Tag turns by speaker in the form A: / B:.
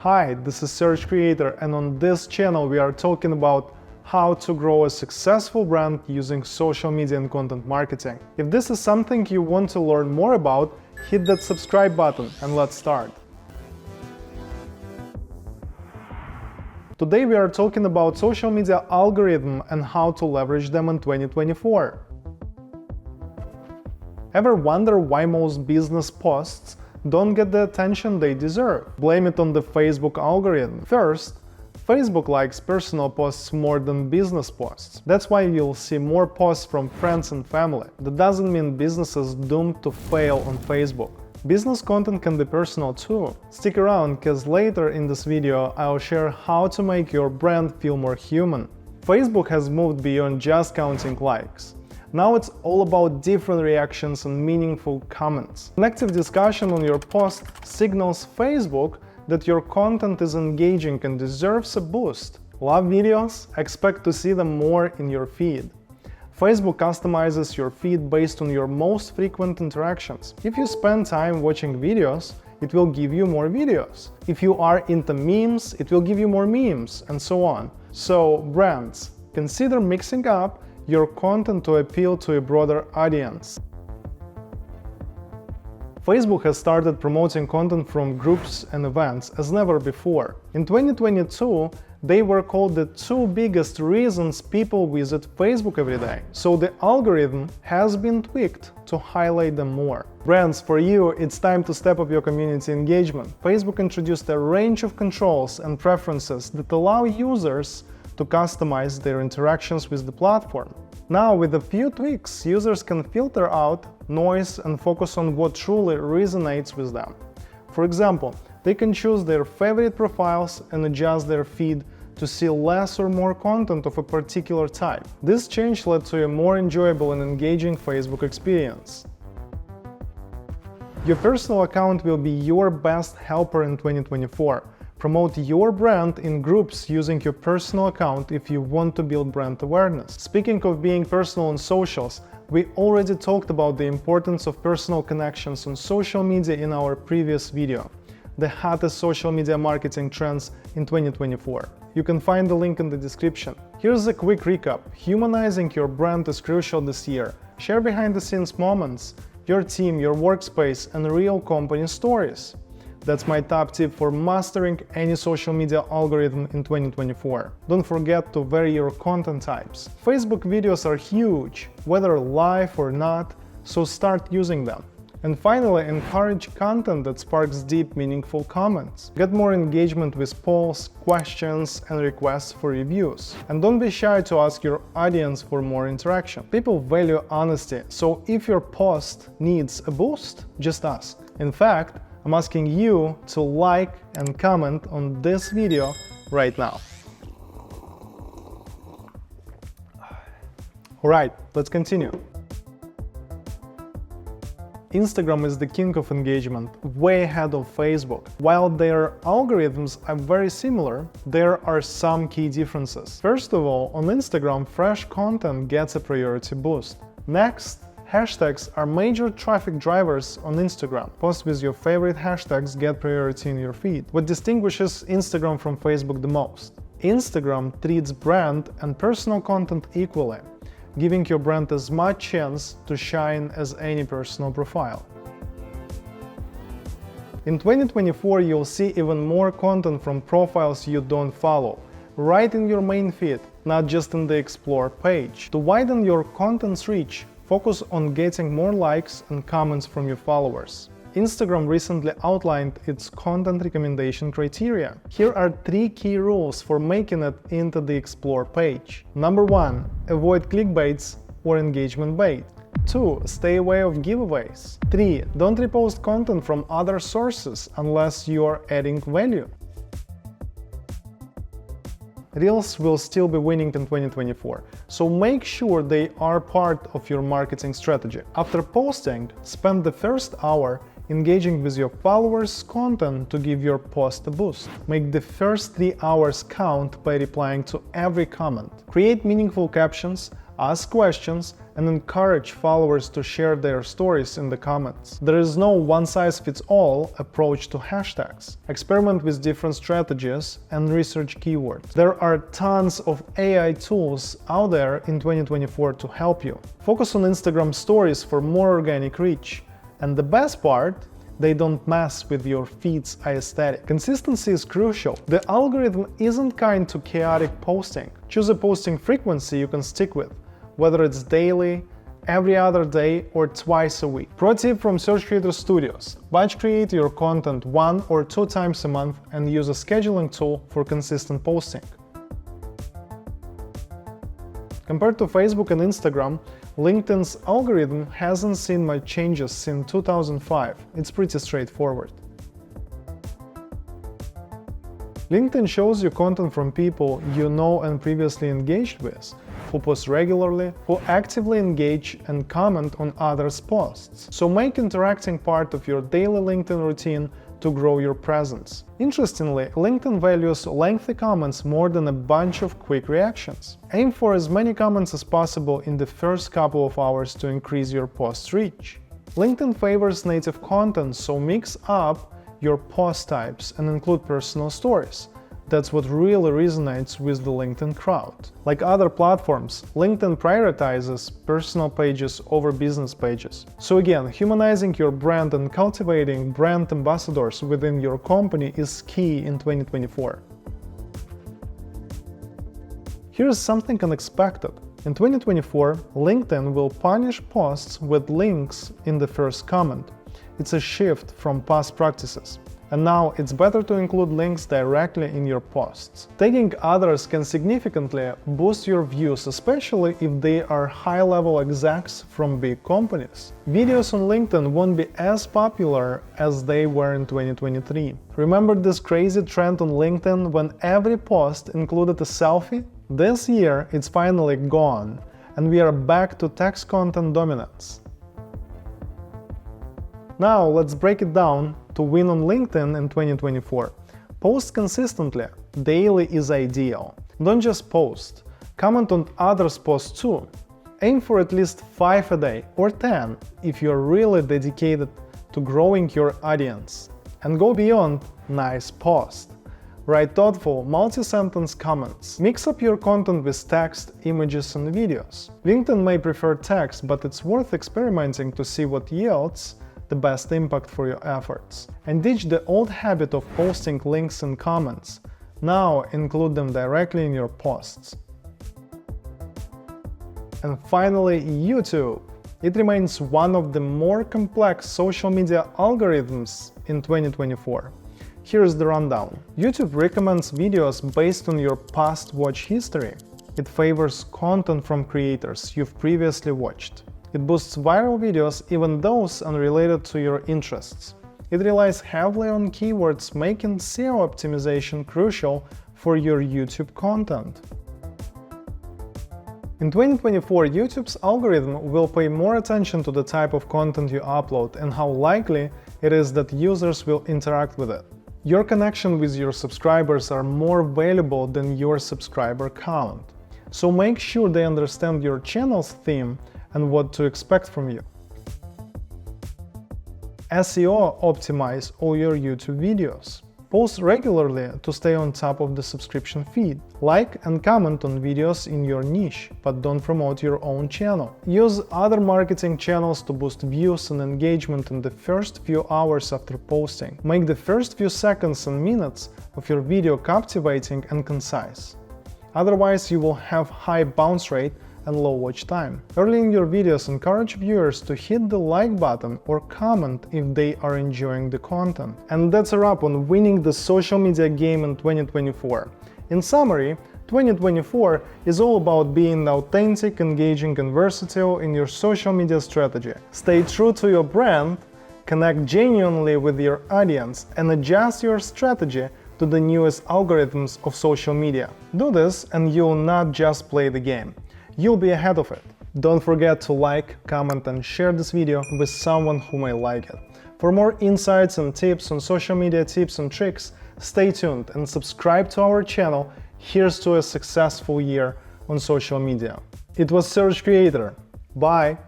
A: Hi, this is Serge Creator, and on this channel we are talking about how to grow a successful brand using social media and content marketing. If this is something you want to learn more about, hit that subscribe button and let's start. Today we are talking about social media algorithms and how to leverage them in 2024. Ever wonder why most business posts don't get the attention they deserve? Blame it on the Facebook algorithm. First, Facebook likes personal posts more than business posts. That's why you'll see more posts from friends and family. That doesn't mean business is doomed to fail on Facebook. Business content can be personal too. Stick around, because later in this video I'll share how to make your brand feel more human. Facebook has moved beyond just counting likes. Now it's all about different reactions and meaningful comments. An active discussion on your post signals Facebook that your content is engaging and deserves a boost. Love videos? Expect to see them more in your feed. Facebook customizes your feed based on your most frequent interactions. If you spend time watching videos, it will give you more videos. If you are into memes, it will give you more memes, and so on. So, brands, consider mixing up your content to appeal to a broader audience. Facebook has started promoting content from groups and events as never before. In 2022, they were called the 2 biggest reasons people visit Facebook every day. So the algorithm has been tweaked to highlight them more. Brands, for you, it's time to step up your community engagement. Facebook introduced a range of controls and preferences that allow users to customize their interactions with the platform. Now, with a few tweaks, users can filter out noise and focus on what truly resonates with them. For example, they can choose their favorite profiles and adjust their feed to see less or more content of a particular type. This change led to a more enjoyable and engaging Facebook experience. Your personal account will be your best helper in 2024. Promote your brand in groups using your personal account if you want to build brand awareness. Speaking of being personal on socials, we already talked about the importance of personal connections on social media in our previous video, the hottest social media marketing trends in 2024. You can find the link in the description. Here's a quick recap. Humanizing your brand is crucial this year. Share behind-the-scenes moments, your team, your workspace, and real company stories. That's my top tip for mastering any social media algorithm in 2024. Don't forget to vary your content types. Facebook videos are huge, whether live or not, so start using them. And finally, encourage content that sparks deep, meaningful comments. Get more engagement with polls, questions, and requests for reviews. And don't be shy to ask your audience for more interaction. People value honesty, so if your post needs a boost, just ask. In fact, I'm asking you to like and comment on this video right now. Alright, let's continue. Instagram is the king of engagement, way ahead of Facebook. While their algorithms are very similar, there are some key differences. First of all, on Instagram, fresh content gets a priority boost. Next, hashtags are major traffic drivers on Instagram. Posts with your favorite hashtags get priority in your feed. What distinguishes Instagram from Facebook the most? Instagram treats brand and personal content equally, giving your brand as much chance to shine as any personal profile. In 2024, you'll see even more content from profiles you don't follow, right in your main feed, not just in the Explore page. To widen your content's reach, focus on getting more likes and comments from your followers. Instagram recently outlined its content recommendation criteria. Here are 3 key rules for making it into the Explore page. Number 1. Avoid clickbaits or engagement bait. 2. Stay away of giveaways. 3. Don't repost content from other sources unless you are adding value. Reels will still be winning in 2024, so make sure they are part of your marketing strategy. After posting, spend the first hour engaging with your followers' content to give your post a boost. Make the first 3 hours count by replying to every comment. Create meaningful captions, ask questions, and encourage followers to share their stories in the comments. There is no one-size-fits-all approach to hashtags. Experiment with different strategies and research keywords. There are tons of AI tools out there in 2024 to help you. Focus on Instagram stories for more organic reach. And the best part, they don't mess with your feed's aesthetic. Consistency is crucial. The algorithm isn't kind to chaotic posting. Choose a posting frequency you can stick with, whether it's daily, every other day, or twice a week. Pro tip from Serge Creator Studios: batch create your content 1 or 2 times a month and use a scheduling tool for consistent posting. Compared to Facebook and Instagram, LinkedIn's algorithm hasn't seen much changes since 2005. It's pretty straightforward. LinkedIn shows you content from people you know and previously engaged with, who post regularly, who actively engage and comment on others' posts. So make interacting part of your daily LinkedIn routine to grow your presence. Interestingly, LinkedIn values lengthy comments more than a bunch of quick reactions. Aim for as many comments as possible in the first couple of hours to increase your post's reach. LinkedIn favors native content, so mix up your post types and include personal stories. That's what really resonates with the LinkedIn crowd. Like other platforms, LinkedIn prioritizes personal pages over business pages. So again, humanizing your brand and cultivating brand ambassadors within your company is key in 2024. Here's something unexpected. In 2024, LinkedIn will punish posts with links in the first comment. It's a shift from past practices. And now it's better to include links directly in your posts. Tagging others can significantly boost your views, especially if they are high-level execs from big companies. Videos on LinkedIn won't be as popular as they were in 2023. Remember this crazy trend on LinkedIn when every post included a selfie? This year it's finally gone, and we are back to text content dominance. Now let's break it down to win on LinkedIn in 2024. Post consistently. Daily is ideal. Don't just post. Comment on others' posts too. Aim for at least 5 a day, or 10 if you're really dedicated to growing your audience. And go beyond nice post. Write thoughtful, multi-sentence comments. Mix up your content with text, images, and videos. LinkedIn may prefer text, but it's worth experimenting to see what yields the best impact for your efforts. And ditch the old habit of posting links and comments. Now include them directly in your posts. And finally, YouTube. It remains one of the more complex social media algorithms in 2024. Here's the rundown. YouTube recommends videos based on your past watch history. It favors content from creators you've previously watched. It boosts viral videos, even those unrelated to your interests. It relies heavily on keywords, making SEO optimization crucial for your YouTube content. In 2024, YouTube's algorithm will pay more attention to the type of content you upload and how likely it is that users will interact with it. Your connection with your subscribers are more valuable than your subscriber count. So make sure they understand your channel's theme and what to expect from you. SEO optimize all your YouTube videos. Post regularly to stay on top of the subscription feed. Like and comment on videos in your niche, but don't promote your own channel. Use other marketing channels to boost views and engagement in the first few hours after posting. Make the first few seconds and minutes of your video captivating and concise. Otherwise, you will have high bounce rate and low watch time. Early in your videos, encourage viewers to hit the like button or comment if they are enjoying the content. And that's a wrap on winning the social media game in 2024. In summary, 2024 is all about being authentic, engaging, and versatile in your social media strategy. Stay true to your brand, connect genuinely with your audience, and adjust your strategy to the newest algorithms of social media. Do this and you'll not just play the game. You'll be ahead of it. Don't forget to like, comment, and share this video with someone who may like it. For more insights and tips on social media tips and tricks, stay tuned and subscribe to our channel. Here's to a successful year on social media. It was Serge Creator. Bye!